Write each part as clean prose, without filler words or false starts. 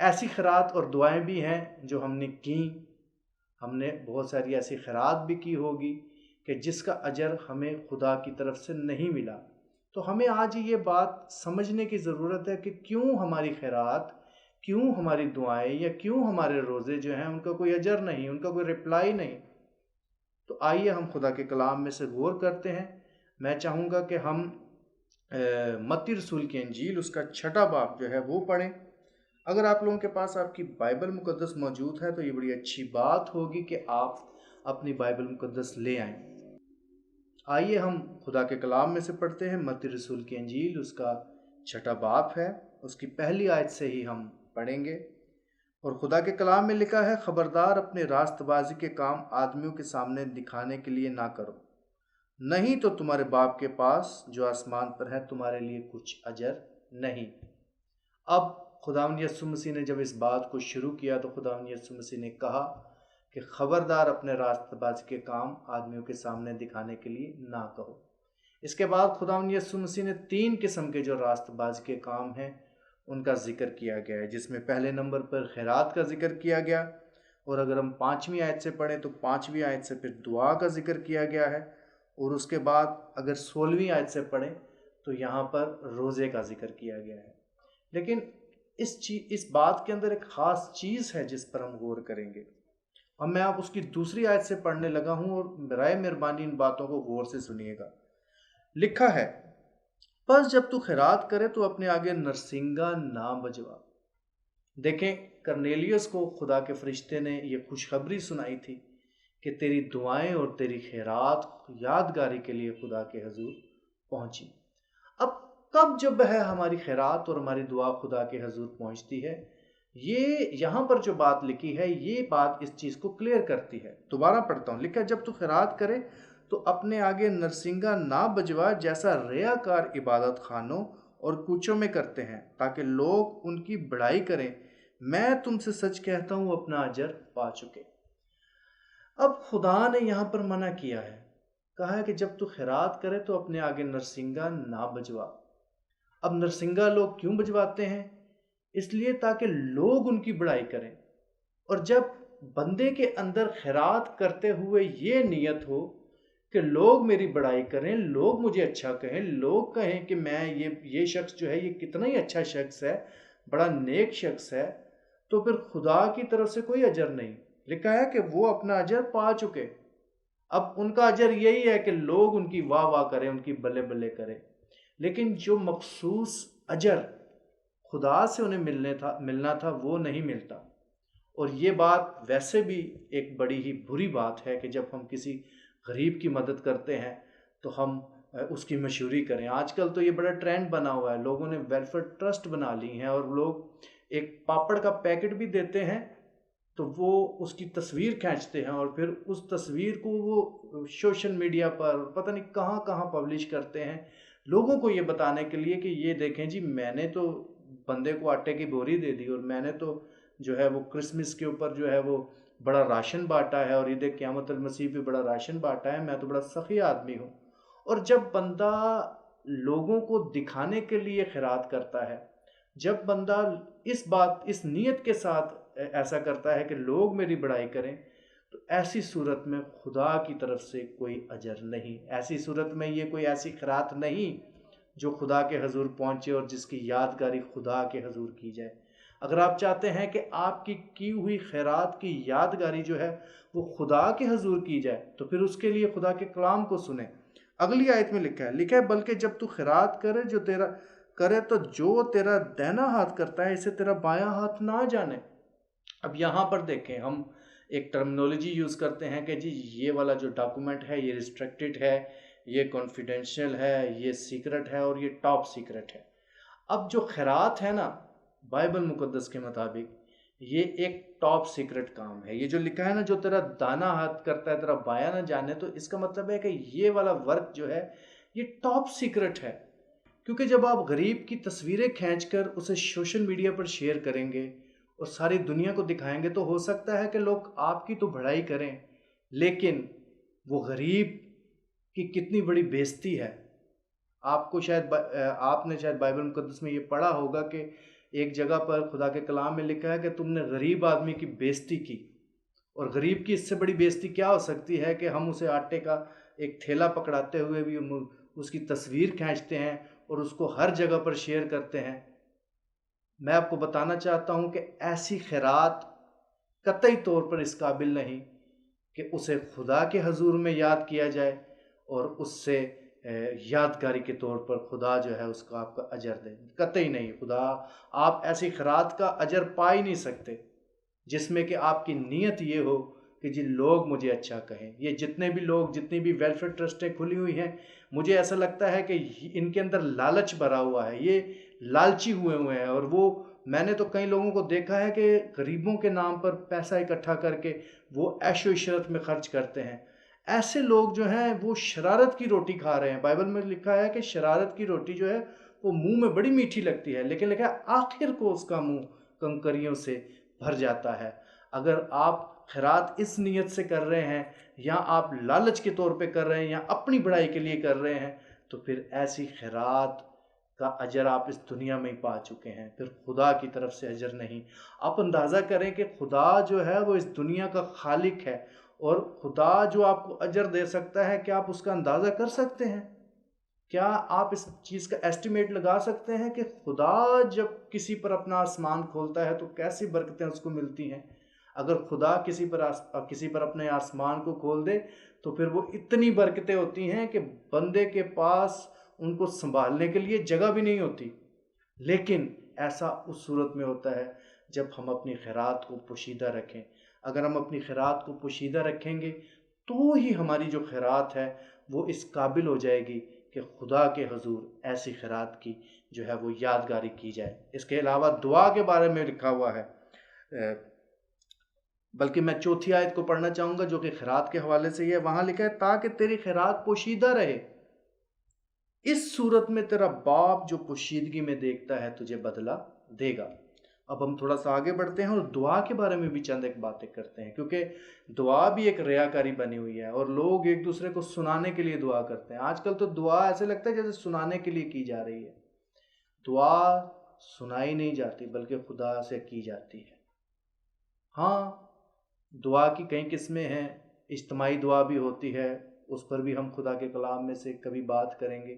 ایسی خیرات اور دعائیں بھی ہیں جو ہم نے کی، ہم نے بہت ساری ایسی خیرات بھی کی ہوگی کہ جس کا اجر ہمیں خدا کی طرف سے نہیں ملا۔ تو ہمیں آج یہ بات سمجھنے کی ضرورت ہے کہ کیوں ہماری خیرات، کیوں ہماری دعائیں یا کیوں ہمارے روزے جو ہیں ان کا کوئی اجر نہیں، ان کا کوئی رپلائی نہیں۔ تو آئیے ہم خدا کے کلام میں سے غور کرتے ہیں۔ میں چاہوں گا کہ ہم متی رسول کی انجیل اس کا 6واں باب جو ہے وہ پڑھیں۔ اگر آپ لوگوں کے پاس آپ کی بائبل مقدس موجود ہے تو یہ بڑی اچھی بات ہوگی کہ آپ اپنی بائبل مقدس لے آئیں۔ آئیے ہم خدا کے کلام میں سے پڑھتے ہیں۔ متی رسول کی انجیل اس کا 6واں باب ہے، اس کی پہلی آیت سے ہی ہم پڑھیں گے۔ اور خدا کے کلام میں لکھا ہے، خبردار اپنے راست بازی کے کام آدمیوں کے سامنے دکھانے کے لیے نہ کرو، نہیں تو تمہارے باپ کے پاس جو آسمان پر ہے تمہارے لیے کچھ اجر نہیں۔ اب خداوند یسوع مسیح نے جب اس بات کو شروع کیا تو خداوند یسوع مسیح نے کہا کہ خبردار اپنے راست بازی کے کام آدمیوں کے سامنے دکھانے کے لیے نہ کہو۔ اس کے بعد خداوند یسوع مسیح نے 3 قسم کے جو راست بازی کے کام ہیں ان کا ذکر کیا گیا ہے، جس میں پہلے نمبر پر خیرات کا ذکر کیا گیا، اور اگر ہم 5ویں آیت سے پڑھیں تو 5ویں آیت سے پھر دعا کا ذکر کیا گیا ہے، اور اس کے بعد اگر 16ویں آیت سے پڑھیں تو یہاں پر روزے کا ذکر کیا گیا ہے۔ لیکن اس بات کے اندر ایک خاص چیز ہے جس پر ہم غور کریں گے، اور میں آپ اس کی دوسری آیت سے پڑھنے لگا ہوں، اور برائے مہربانی ان باتوں کو غور سے سنیے گا۔ لکھا ہے، پس جب تو خیرات کرے تو اپنے آگے نرسنگا نہ بجوا۔ دیکھیں، کرنیلیوس کو خدا کے فرشتے نے یہ خوشخبری سنائی تھی کہ تیری دعائیں اور تیری خیرات یادگاری کے لیے خدا کے حضور پہنچی۔ اب کب جب ہے ہماری خیرات اور ہماری دعا خدا کے حضور پہنچتی ہے، یہ یہاں پر جو بات لکھی ہے یہ بات اس چیز کو کلیئر کرتی ہے۔ دوبارہ پڑھتا ہوں، لکھا ہے، جب تو خیرات کرے تو اپنے آگے نرسنگا نہ بجوا جیسا ریاکار عبادت خانوں اور کوچوں میں کرتے ہیں، تاکہ لوگ ان کی بڑائی کریں۔ میں تم سے سچ کہتا ہوں اپنا اجر پا چکے۔ اب خدا نے یہاں پر منع کیا ہے، کہا ہے کہ جب تو خیرات کرے تو اپنے آگے نرسنگا نہ بجوا۔ اب نرسنگا لوگ کیوں بجواتے ہیں؟ اس لیے تاکہ لوگ ان کی بڑائی کریں۔ اور جب بندے کے اندر خیرات کرتے ہوئے یہ نیت ہو کہ لوگ میری بڑائی کریں، لوگ مجھے اچھا کہیں، لوگ کہیں کہ میں یہ شخص جو ہے یہ کتنا ہی اچھا شخص ہے، بڑا نیک شخص ہے، تو پھر خدا کی طرف سے کوئی اجر نہیں۔ لکھا ہے کہ وہ اپنا اجر پا چکے۔ اب ان کا اجر یہی ہے کہ لوگ ان کی واہ واہ کریں، ان کی بلے بلے کریں، لیکن جو مخصوص اجر خدا سے انہیں ملنا تھا وہ نہیں ملتا۔ اور یہ بات ویسے بھی ایک بڑی ہی بری بات ہے کہ جب ہم کسی غریب کی مدد کرتے ہیں تو ہم اس کی مشہوری کریں۔ آج کل تو یہ بڑا ٹرینڈ بنا ہوا ہے، لوگوں نے ویلفیئر ٹرسٹ بنا لی ہیں، اور لوگ ایک پاپڑ کا پیکٹ بھی دیتے ہیں تو وہ اس کی تصویر کھینچتے ہیں، اور پھر اس تصویر کو وہ سوشل میڈیا پر پتہ نہیں کہاں کہاں پبلش کرتے ہیں، لوگوں کو یہ بتانے کے لیے کہ یہ دیکھیں جی میں نے تو بندے کو آٹے کی بوری دے دی، اور میں نے تو جو ہے وہ کرسمس کے اوپر جو ہے وہ بڑا راشن بانٹا ہے، اور عید قیامت المسیح پہ بڑا راشن بانٹا ہے، میں تو بڑا سخی آدمی ہوں۔ اور جب بندہ لوگوں کو دکھانے کے لیے خیرات کرتا ہے، جب بندہ اس نیت کے ساتھ ایسا کرتا ہے کہ لوگ میری بڑائی کریں، تو ایسی صورت میں خدا کی طرف سے کوئی اجر نہیں، ایسی صورت میں یہ کوئی ایسی خیرات نہیں جو خدا کے حضور پہنچے اور جس کی یادگاری خدا کے حضور کی جائے۔ اگر آپ چاہتے ہیں کہ آپ کی ہوئی خیرات کی یادگاری جو ہے وہ خدا کے حضور کی جائے تو پھر اس کے لیے خدا کے کلام کو سنیں۔ اگلی آیت میں لکھا ہے بلکہ جب تو خیرات کرے تو جو تیرا دہنا ہاتھ کرتا ہے اسے تیرا بایاں ہاتھ نہ جانے۔ اب یہاں پر دیکھیں، ہم ایک ٹرمنالوجی یوز کرتے ہیں کہ جی یہ والا جو ڈاکومنٹ ہے یہ ریسٹرکٹڈ ہے، یہ کانفیڈینشیل ہے، یہ سیکرٹ ہے، اور یہ ٹاپ سیکرٹ ہے۔ اب جو خیرات ہے نا، بائبل مقدس کے مطابق یہ ایک ٹاپ سیکرٹ کام ہے۔ یہ جو لکھا ہے نا، جو تیرا دانا ہاتھ کرتا ہے تیرا بایاں نہ جانے، تو اس کا مطلب ہے کہ یہ والا ورک جو ہے یہ ٹاپ سیکرٹ ہے، کیونکہ جب آپ غریب کی تصویریں کھینچ کر اسے سوشل میڈیا پر شیئر کریں گے اور ساری دنیا کو دکھائیں گے تو ہو سکتا ہے کہ لوگ آپ کی تو بڑائی کریں، لیکن وہ غریب کی کتنی بڑی بے عزتی ہے۔ آپ نے شاید بائبل مقدس میں یہ پڑھا ہوگا کہ ایک جگہ پر خدا کے کلام میں لکھا ہے کہ تم نے غریب آدمی کی بےزتی کی، اور غریب کی اس سے بڑی بےزتی کیا ہو سکتی ہے کہ ہم اسے آٹے کا ایک تھیلا پکڑاتے ہوئے بھی اس کی تصویر کھینچتے ہیں اور اس کو ہر جگہ پر شیئر کرتے ہیں۔ میں آپ کو بتانا چاہتا ہوں کہ ایسی خیرات قطعی طور پر اس قابل نہیں کہ اسے خدا کے حضور میں یاد کیا جائے اور اس سے یادگاری کے طور پر خدا جو ہے اس کا آپ کا اجر دے، قطعی نہیں۔ خدا آپ ایسی خیرات کا اجر پا ہی نہیں سکتے جس میں کہ آپ کی نیت یہ ہو کہ جی لوگ مجھے اچھا کہیں۔ یہ جتنے بھی لوگ، جتنی بھی ویلفیئر ٹرسٹیں کھلی ہوئی ہیں، مجھے ایسا لگتا ہے کہ ان کے اندر لالچ بھرا ہوا ہے، یہ لالچی ہوئے ہیں، اور وہ میں نے تو کئی لوگوں کو دیکھا ہے کہ غریبوں کے نام پر پیسہ اکٹھا کر کے وہ عیش و عشرت میں خرچ کرتے ہیں۔ ایسے لوگ جو ہیں وہ شرارت کی روٹی کھا رہے ہیں۔ بائبل میں لکھا ہے کہ شرارت کی روٹی جو ہے وہ منہ میں بڑی میٹھی لگتی ہے، لیکن لکھا ہے آخر کو اس کا منہ کنکریوں سے بھر جاتا ہے۔ اگر آپ خیرات اس نیت سے کر رہے ہیں، یا آپ لالچ کے طور پہ کر رہے ہیں، یا اپنی بڑائی کے لیے کر رہے ہیں، تو پھر ایسی خیرات کا اجر آپ اس دنیا میں ہی پا چکے ہیں، پھر خدا کی طرف سے اجر نہیں۔ آپ اندازہ کریں کہ خدا جو ہے وہ اس دنیا کا خالق ہے، اور خدا جو آپ کو اجر دے سکتا ہے، کیا آپ اس کا اندازہ کر سکتے ہیں؟ کیا آپ اس چیز کا ایسٹیمیٹ لگا سکتے ہیں کہ خدا جب کسی پر اپنا آسمان کھولتا ہے تو کیسی برکتیں اس کو ملتی ہیں؟ اگر خدا کسی پر اپنے آسمان کو کھول دے تو پھر وہ اتنی برکتیں ہوتی ہیں کہ بندے کے پاس ان کو سنبھالنے کے لیے جگہ بھی نہیں ہوتی۔ لیکن ایسا اس صورت میں ہوتا ہے جب ہم اپنی خیرات کو پوشیدہ رکھیں۔ اگر ہم اپنی خیرات کو پوشیدہ رکھیں گے تو ہی ہماری جو خیرات ہے وہ اس قابل ہو جائے گی کہ خدا کے حضور ایسی خیرات کی جو ہے وہ یادگاری کی جائے۔ اس کے علاوہ دعا کے بارے میں لکھا ہوا ہے، بلکہ میں چوتھی آیت کو پڑھنا چاہوں گا جو کہ خیرات کے حوالے سے یہ ہے۔ وہاں لکھا ہے تاکہ تیری خیرات پوشیدہ رہے، اس صورت میں تیرا باپ جو پوشیدگی میں دیکھتا ہے تجھے بدلہ دے گا۔ اب ہم تھوڑا سا آگے بڑھتے ہیں اور دعا کے بارے میں بھی چند ایک باتیں کرتے ہیں، کیونکہ دعا بھی ایک ریاکاری بنی ہوئی ہے اور لوگ ایک دوسرے کو سنانے کے لیے دعا کرتے ہیں۔ آج کل تو دعا ایسے لگتا ہے جیسے سنانے کے لیے کی جا رہی ہے۔ دعا سنائی نہیں جاتی بلکہ خدا سے کی جاتی ہے۔ ہاں، دعا کی کئی قسمیں ہیں، اجتماعی دعا بھی ہوتی ہے، اس پر بھی ہم خدا کے کلام میں سے کبھی بات کریں گے،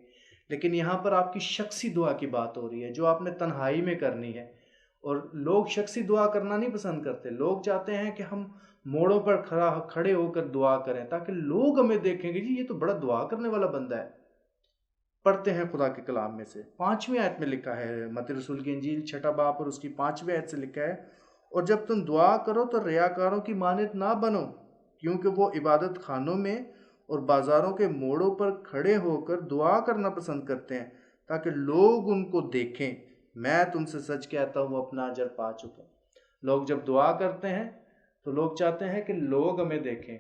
لیکن یہاں پر آپ کی شخصی دعا کی بات ہو رہی ہے جو آپ نے تنہائی میں کرنی ہے۔ اور لوگ شخصی دعا کرنا نہیں پسند کرتے، لوگ چاہتے ہیں کہ ہم موڑوں پر کھڑے ہو کر دعا کریں تاکہ لوگ ہمیں دیکھیں گے جی یہ تو بڑا دعا کرنے والا بندہ ہے۔ پڑھتے ہیں خدا کے کلام میں سے 5ویں آیت میں لکھا ہے، متی رسول کی انجیل 6 باب اور اس کی 5ویں آیت سے لکھا ہے، اور جب تم دعا کرو تو ریاکاروں کی مانند نہ بنو، کیونکہ وہ عبادت خانوں میں اور بازاروں کے موڑوں پر کھڑے ہو کر دعا کرنا پسند کرتے ہیں تاکہ لوگ ان کو دیکھیں۔ میں تم سے سچ کہتا ہوں وہ اپنا اجر پا چکے۔ لوگ جب دعا کرتے ہیں تو لوگ چاہتے ہیں کہ لوگ ہمیں دیکھیں،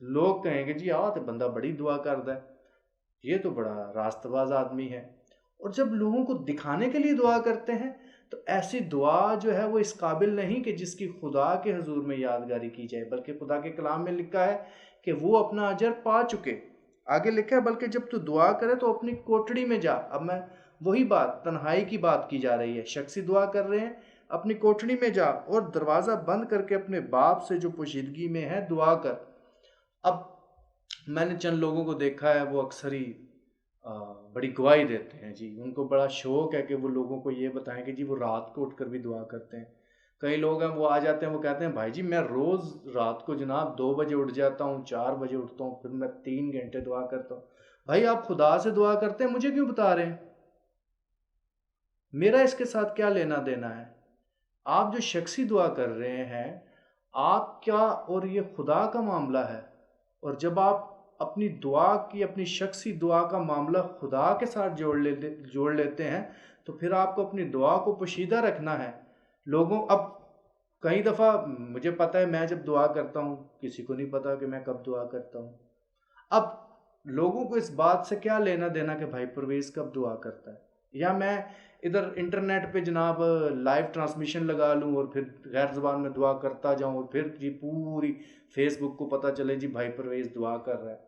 لوگ کہیں گے جی تو بندہ بڑی دعا کرتا ہے، یہ تو بڑا راست باز آدمی ہے۔ اور جب لوگوں کو دکھانے کے لیے دعا کرتے ہیں تو ایسی دعا جو ہے وہ اس قابل نہیں کہ جس کی خدا کے حضور میں یادگاری کی جائے، بلکہ خدا کے کلام میں لکھا ہے کہ وہ اپنا اجر پا چکے۔ آگے لکھا ہے بلکہ جب تو دعا کرے تو اپنی کوٹڑی میں جا۔ اب میں وہی بات، تنہائی کی بات کی جا رہی ہے، شخصی دعا کر رہے ہیں، اپنی کوٹڑی میں جا اور دروازہ بند کر کے اپنے باپ سے جو پوشیدگی میں ہے دعا کر۔ اب میں نے چند لوگوں کو دیکھا ہے وہ اکثر ہی بڑی گواہی دیتے ہیں جی، ان کو بڑا شوق ہے کہ وہ لوگوں کو یہ بتائیں کہ جی وہ رات کو اٹھ کر بھی دعا کرتے ہیں۔ کئی لوگ ہیں وہ آ جاتے ہیں، وہ کہتے ہیں بھائی جی میں روز رات کو جناب 2 بجے اٹھ جاتا ہوں، 4 بجے اٹھتا ہوں، پھر میں 3 گھنٹے دعا کرتا ہوں۔ بھائی آپ خدا سے دعا کرتے ہیں، مجھے کیوں بتا رہے ہیں؟ میرا اس کے ساتھ کیا لینا دینا ہے؟ آپ جو شخصی دعا کر رہے ہیں آپ کیا، اور یہ خدا کا معاملہ ہے، اور جب آپ اپنی دعا کی، اپنی شخصی دعا کا معاملہ خدا کے ساتھ جوڑ لیتے ہیں تو پھر آپ کو اپنی دعا کو پوشیدہ رکھنا ہے۔ لوگوں اب کئی دفعہ مجھے پتہ ہے میں جب دعا کرتا ہوں کسی کو نہیں پتا کہ میں کب دعا کرتا ہوں۔ اب لوگوں کو اس بات سے کیا لینا دینا کہ بھائی پرویز کب دعا کرتا ہے، یا میں ادھر انٹرنیٹ پہ جناب لائیو ٹرانسمیشن لگا لوں اور پھر غیر زبان میں دعا کرتا جاؤں اور پھر جی پوری فیس بک کو پتہ چلے جی بھائی پرویز دعا کر رہا ہے۔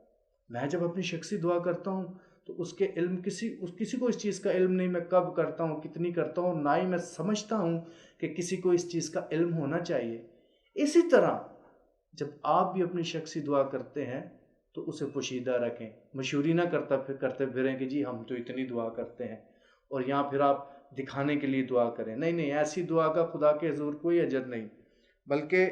میں جب اپنی شخصی دعا کرتا ہوں تو اس کے علم کسی کو اس چیز کا علم نہیں میں کب کرتا ہوں کتنی کرتا ہوں، نہ ہی میں سمجھتا ہوں کہ کسی کو اس چیز کا علم ہونا چاہیے۔ اسی طرح جب آپ بھی اپنی شخصی دعا کرتے ہیں تو اسے پوشیدہ رکھیں، مشہوری نہ کرتے پھریں کہ جی ہم تو اتنی دعا کرتے ہیں، اور یہاں پھر آپ دکھانے کے لیے دعا کریں۔ نہیں، ایسی دعا کا خدا کے حضور کوئی اجر نہیں، بلکہ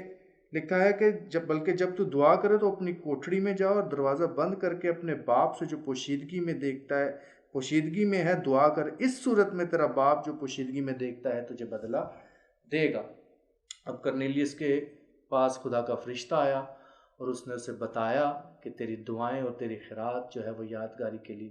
لکھا ہے کہ جب تو دعا کرے تو اپنی کوٹھڑی میں جاؤ اور دروازہ بند کر کے اپنے باپ سے جو پوشیدگی میں دیکھتا ہے، پوشیدگی میں ہے، دعا کر، اس صورت میں تیرا باپ جو پوشیدگی میں دیکھتا ہے تجھے بدلہ دے گا۔ اب کرنیلیس کے پاس خدا کا فرشتہ آیا اور اس نے اسے بتایا کہ تیری دعائیں اور تیری خیرات جو ہے وہ یادگاری کے لیے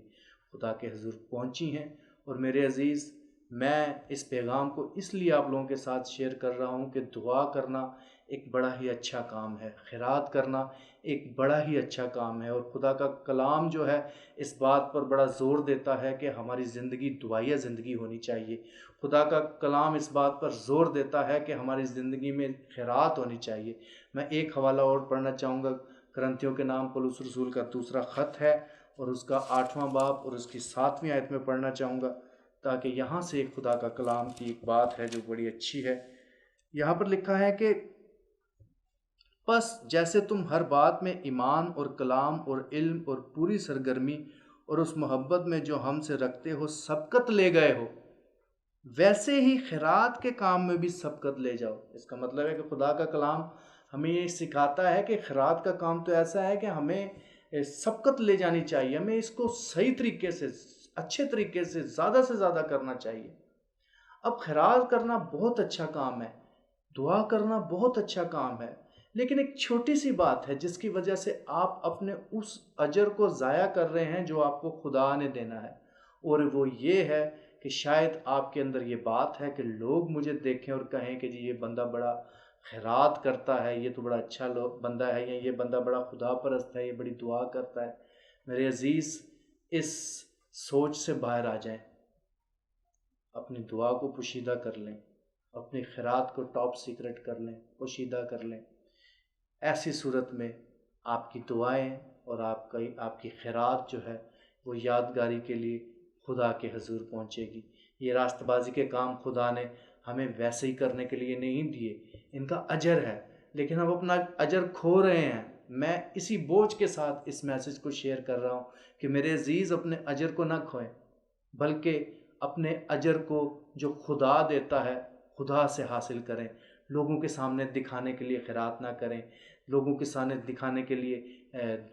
خدا کے حضور پہنچی ہیں۔ اور میرے عزیز، میں اس پیغام کو اس لیے آپ لوگوں کے ساتھ شیئر کر رہا ہوں کہ دعا کرنا ایک بڑا ہی اچھا کام ہے، خیرات کرنا ایک بڑا ہی اچھا کام ہے، اور خدا کا کلام جو ہے اس بات پر بڑا زور دیتا ہے کہ ہماری زندگی دعائیہ زندگی ہونی چاہیے۔ خدا کا کلام اس بات پر زور دیتا ہے کہ ہماری زندگی میں خیرات ہونی چاہیے۔ میں ایک حوالہ اور پڑھنا چاہوں گا، کرنتھیوں کے نام پولس رسول کا دوسرا خط ہے اور اس کا 8واں باب اور اس کی 7ویں آیت میں پڑھنا چاہوں گا، تاکہ یہاں سے خدا کا کلام کی ایک بات ہے جو بڑی اچھی ہے۔ یہاں پر لکھا ہے کہ پس جیسے تم ہر بات میں ایمان اور کلام اور علم اور پوری سرگرمی اور اس محبت میں جو ہم سے رکھتے ہو سبقت لے گئے ہو، ویسے ہی خیرات کے کام میں بھی سبقت لے جاؤ۔ اس کا مطلب ہے کہ خدا کا کلام ہمیں یہ سکھاتا ہے کہ خیرات کا کام تو ایسا ہے کہ ہمیں سبقت لے جانی چاہیے، ہمیں اس کو صحیح طریقے سے، اچھے طریقے سے زیادہ کرنا چاہیے۔ اب خیرات کرنا بہت اچھا کام ہے، دعا کرنا بہت اچھا کام ہے، لیکن ایک چھوٹی سی بات ہے جس کی وجہ سے آپ اپنے اس اجر کو ضائع کر رہے ہیں جو آپ کو خدا نے دینا ہے، اور وہ یہ ہے کہ شاید آپ کے اندر یہ بات ہے کہ لوگ مجھے دیکھیں اور کہیں کہ جی یہ بندہ بڑا خیرات کرتا ہے، یہ تو بڑا اچھا بندہ ہے، یا یہ بندہ بڑا خدا پرست ہے، یہ بڑی دعا کرتا ہے۔ میرے عزیز، اس سوچ سے باہر آ جائیں، اپنی دعا کو پوشیدہ کر لیں، اپنی خیرات کو ٹاپ سیکرٹ کر لیں، پوشیدہ کر لیں۔ ایسی صورت میں آپ کی دعائیں اور آپ کی خیرات جو ہے وہ یادگاری کے لیے خدا کے حضور پہنچے گی۔ یہ راست بازی کے کام خدا نے ہمیں ویسے ہی کرنے کے لیے نہیں دیے، ان کا اجر ہے، لیکن ہم اپنا اجر کھو رہے ہیں۔ میں اسی بوجھ کے ساتھ اس میسج کو شیئر کر رہا ہوں کہ میرے عزیز اپنے اجر کو نہ کھوئیں، بلکہ اپنے اجر کو جو خدا دیتا ہے خدا سے حاصل کریں۔ لوگوں کے سامنے دکھانے کے لیے خیرات نہ کریں، لوگوں کے سامنے دکھانے کے لیے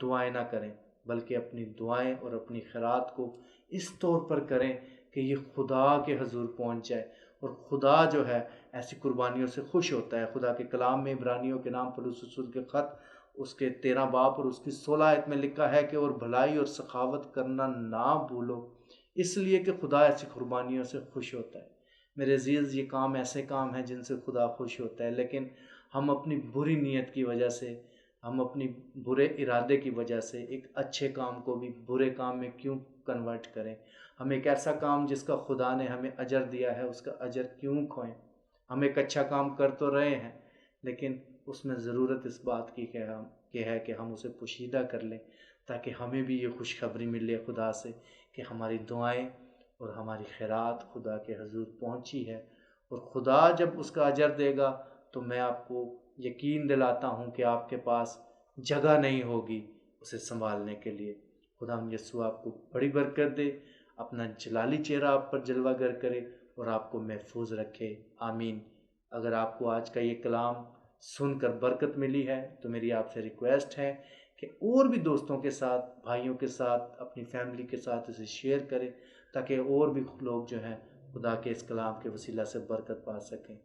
دعائیں نہ کریں، بلکہ اپنی دعائیں اور اپنی خیرات کو اس طور پر کریں کہ یہ خدا کے حضور پہنچ جائے، اور خدا جو ہے ایسی قربانیوں سے خوش ہوتا ہے۔ خدا کے کلام میں عبرانیوں کے نام پولس رسول کے خط اس کے 13 باب اور اس کی 16 آیت میں لکھا ہے کہ اور بھلائی اور سخاوت کرنا نہ بھولو، اس لیے کہ خدا ایسی قربانیوں سے خوش ہوتا ہے۔ میرے عزیز، یہ کام ایسے کام ہیں جن سے خدا خوش ہوتا ہے، لیکن ہم اپنی بری نیت کی وجہ سے، ہم اپنی برے ارادے کی وجہ سے ایک اچھے کام کو بھی برے کام میں کیوں کنورٹ کریں؟ ہم ایک ایسا کام جس کا خدا نے ہمیں اجر دیا ہے اس کا اجر کیوں کھوئیں؟ ہم ایک اچھا کام کر تو رہے ہیں، لیکن اس میں ضرورت اس بات کی کہ ہم اسے پوشیدہ کر لیں، تاکہ ہمیں بھی یہ خوشخبری ملے خدا سے کہ ہماری دعائیں اور ہماری خیرات خدا کے حضور پہنچی ہے، اور خدا جب اس کا اجر دے گا تو میں آپ کو یقین دلاتا ہوں کہ آپ کے پاس جگہ نہیں ہوگی اسے سنبھالنے کے لیے۔ خدا ہم یسوع آپ کو بڑی برکت دے، اپنا جلالی چہرہ آپ پر جلوہ گر کرے اور آپ کو محفوظ رکھے، آمین۔ اگر آپ کو آج کا یہ کلام سن کر برکت ملی ہے تو میری آپ سے ریکویسٹ ہے کہ اور بھی دوستوں کے ساتھ، بھائیوں کے ساتھ، اپنی فیملی کے ساتھ اسے شیئر کریں، تاکہ اور بھی لوگ جو ہیں خدا کے اس کلام کے وسیلہ سے برکت پا سکیں۔